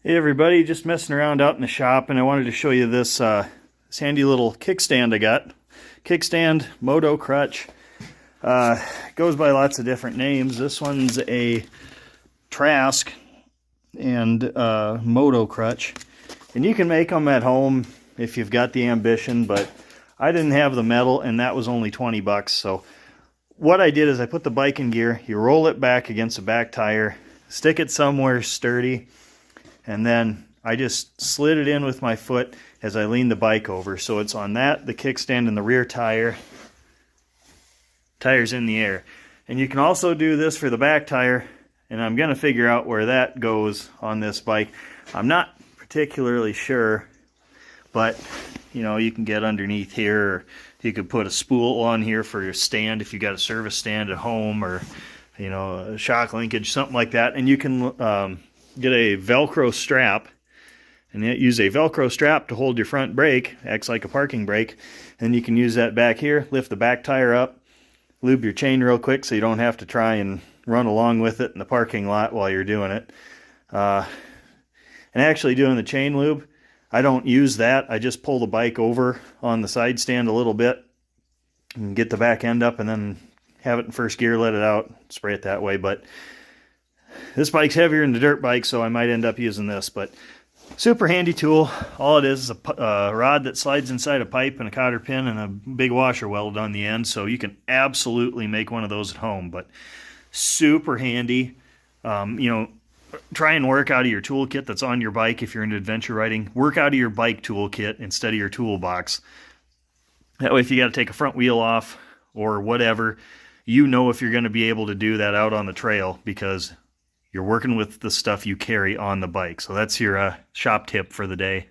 Hey everybody, just messing around out in the shop, and I wanted to show you this handy little kickstand I got. Kickstand, Moto Crutch. Goes by lots of different names. This one's a Trask and Moto Crutch. And you can make them at home if you've got the ambition, but I didn't have the metal and that was only 20 bucks. So what I did is I put the bike in gear, you roll it back against the back tire, stick it somewhere sturdy, and then I just slid it in with my foot as I leaned the bike over. So it's on that, the kickstand, and the rear tire's in the air. And you can also do this for the back tire, and I'm going to figure out where that goes on this bike. I'm not particularly sure, but you know, you can get underneath here, or you could put a spool on here for your stand if you got a service stand at home, or you know, a shock linkage, something like that. And you can get a Velcro strap, and use a Velcro strap to hold your front brake. Acts like a parking brake. And you can use that back here, lift the back tire up, lube your chain real quick so you don't have to try and run along with it in the parking lot while you're doing it. And actually doing the chain lube, I don't use that. I just pull the bike over on the side stand a little bit and get the back end up, and then have it in first gear, let it out, spray it that way. But this bike's heavier than the dirt bike, so I might end up using this. But super handy tool. All it is a rod that slides inside a pipe and a cotter pin and a big washer weld on the end. So you can absolutely make one of those at home. But super handy. You know, try and work out of your toolkit that's on your bike if you're into adventure riding. Work out of your bike toolkit instead of your toolbox. That way, if you got to take a front wheel off or whatever, you know if you're going to be able to do that out on the trail, because you're working with the stuff you carry on the bike. So that's your shop tip for the day.